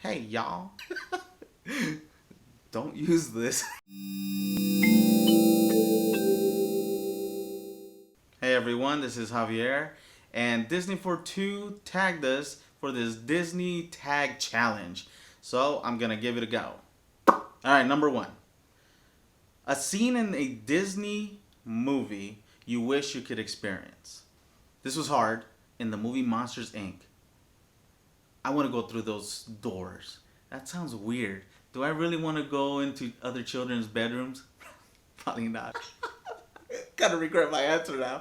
Hey, y'all. Don't use this. Hey, everyone. This is Javier. And Disney for 2 tagged us for this Disney Tag Challenge. So I'm going to give it a go. All right, number 1. A scene in a Disney movie you wish you could experience. This was hard in the movie Monsters Inc. I want to go through those doors. That sounds weird. Do I really want to go into other children's bedrooms? Probably not. Kind of regret my answer now.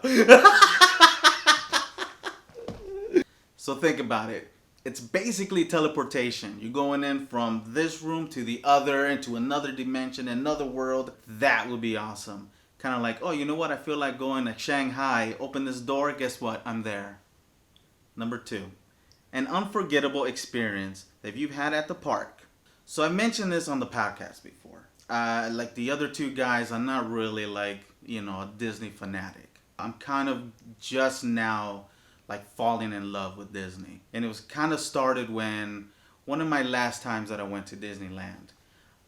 So think about it. It's basically teleportation. You're going in from this room to the other, into another dimension, another world. That would be awesome. Kind of like, oh, you know what? I feel like going to Shanghai. Open this door. Guess what? I'm there. Number 2. An unforgettable experience that you've had at the park. So I mentioned this on the podcast before. Like the other 2 guys, I'm not really like, a Disney fanatic. I'm kind of just now like falling in love with Disney. And it was kind of started when one of my last times that I went to Disneyland,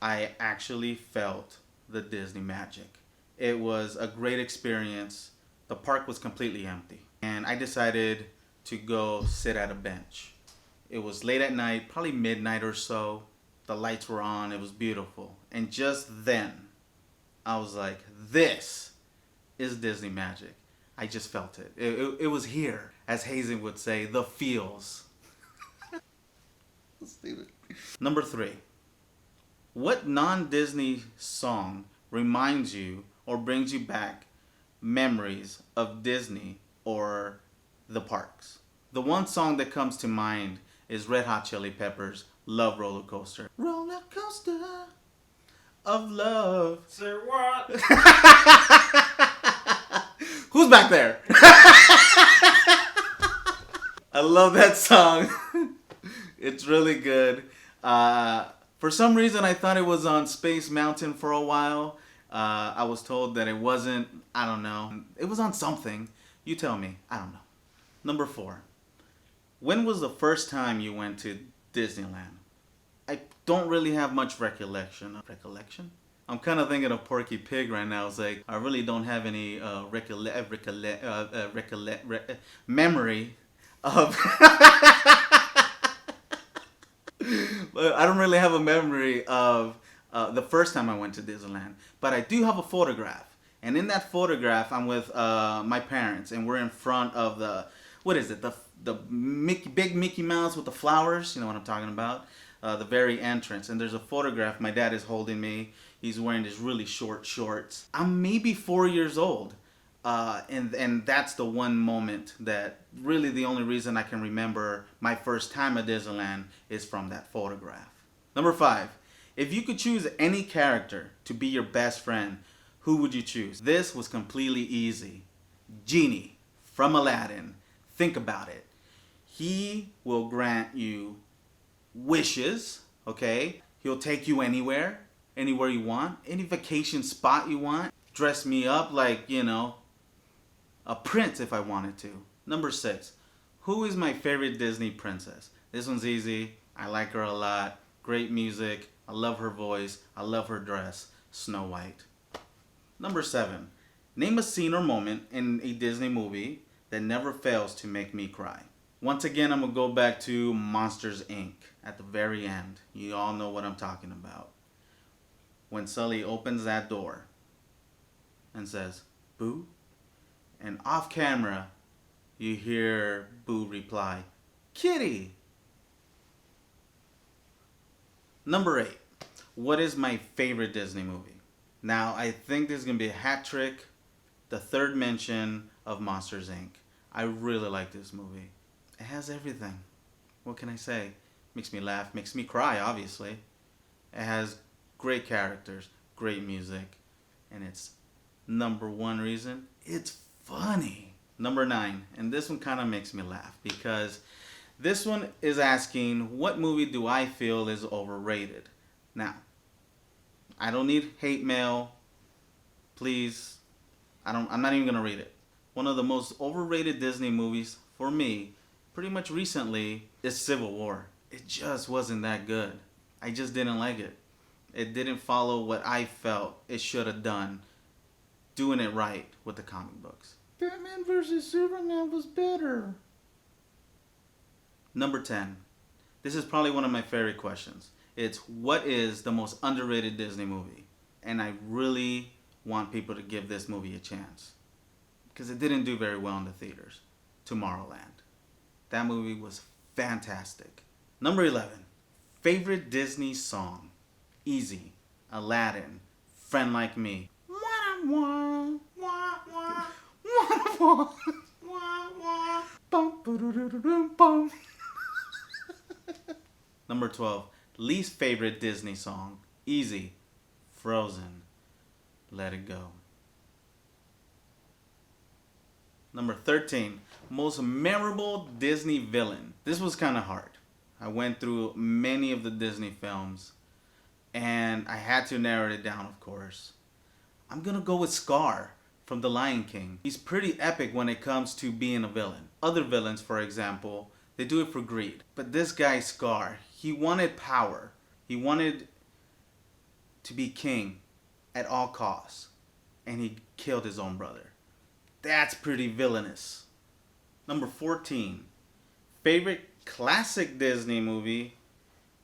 I actually felt the Disney magic. It was a great experience. The park was completely empty. And I decided to go sit at a bench. It was late at night, probably midnight or so. The lights were on. It was beautiful. And just then, I was like, this is Disney magic. I just felt it. It was here. As Hazen would say, the feels. Stupid. Number 3. What non-Disney song reminds you or brings you back memories of Disney or the parks? The one song that comes to mind is Red Hot Chili Peppers' Love Roller Coaster. Roller coaster of love. Say what? Who's back there? I love that song. It's really good. For some reason, I thought it was on Space Mountain for a while. I was told that it wasn't. I don't know. It was on something. You tell me. I don't know. Number 4. When was the first time you went to Disneyland? I don't really have much recollection. Recollection? I'm kind of thinking of Porky Pig right now. It's like, I really don't have any memory of... But I don't really have a memory of the first time I went to Disneyland. But I do have a photograph. And in that photograph, I'm with my parents. And we're in front of the... What is it? The big Mickey Mouse with the flowers. You know what I'm talking about. The very entrance. And there's a photograph. My dad is holding me. He's wearing these really short shorts. I'm maybe 4 years old. And that's the one moment that really the only reason I can remember my first time at Disneyland is from that photograph. Number 5. If you could choose any character to be your best friend, who would you choose? This was completely easy. Genie from Aladdin. Think about it. He will grant you wishes, okay? He'll take you anywhere you want, any vacation spot you want. Dress me up like, a prince if I wanted to. Number 6. Who is my favorite Disney princess? This one's easy. I like her a lot. Great music. I love her voice. I love her dress. Snow White. Number 7. Name a scene or moment in a Disney movie that never fails to make me cry. Once again, I'm going to go back to Monsters Inc. at the very end. You all know what I'm talking about. When Sully opens that door and says, "Boo," and off camera, you hear Boo reply, "Kitty." Number 8. What is my favorite Disney movie? Now, I think this is going to be a hat trick. The third mention of Monsters Inc. I really like this movie. It has everything. What can I say? Makes me laugh, makes me cry, obviously. It has great characters, great music, and it's number 1 reason, it's funny. Number 9, and this one kind of makes me laugh because this one is asking, what movie do I feel is overrated? Now, I don't need hate mail. Please, I'm not even going to read it. One of the most overrated Disney movies for me, pretty much recently, is Civil War. it just wasn't that good. I just didn't like it. It didn't follow what I felt it should have done, doing it right with the comic books. Batman vs. Superman was better. Number 10. This is probably one of my favorite questions. It's, what is the most underrated Disney movie? And I really want people to give this movie a chance, because it didn't do very well in the theaters. Tomorrowland. That movie was fantastic. Number 11. Favorite Disney song? Easy. Aladdin. Friend Like Me. Number 12. Least favorite Disney song? Easy. Frozen. Let It Go. Number 13. Most memorable Disney villain. This was kind of hard. I went through many of the Disney films and I had to narrow it down, of course. I'm gonna go with Scar from The Lion King. He's pretty epic when it comes to being a villain. Other villains, for example, they do it for greed. But this guy, Scar, he wanted power. He wanted to be king at all costs. And he killed his own brother. That's pretty villainous. Number 14. Favorite classic Disney movie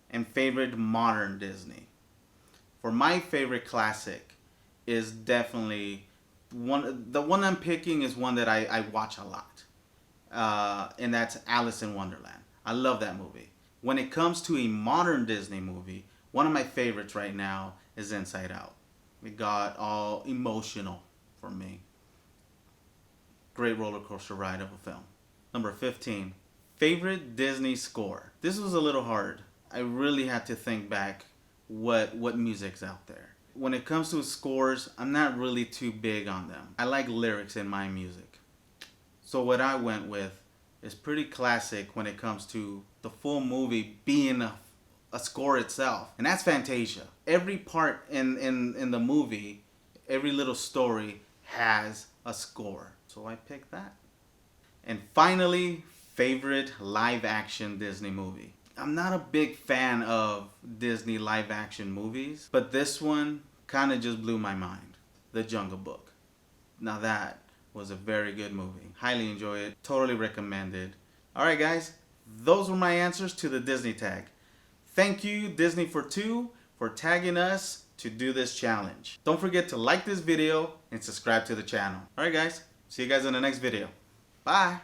and favorite modern Disney. For my favorite classic is definitely the one I'm picking is one that I watch a lot. And that's Alice in Wonderland. I love that movie. When it comes to a modern Disney movie, one of my favorites right now is Inside Out. It got all emotional for me. Great roller coaster ride of a film. Number 15. Favorite Disney score. This was a little hard. I really had to think back what music's out there. When it comes to scores, I'm not really too big on them. I like lyrics in my music. So what I went with is pretty classic when it comes to the full movie being a score itself. And that's Fantasia. Every part in the movie, every little story has a score. So I picked that. And finally, favorite live action Disney movie. I'm not a big fan of Disney live action movies, but this one kind of just blew my mind. The Jungle Book. Now that was a very good movie. Highly enjoy it. Totally recommended. Alright guys, those were my answers to the Disney tag. Thank you Disney for Two for tagging us to do this challenge. Don't forget to like this video and subscribe to the channel. Alright guys, see you guys in the next video. Bye!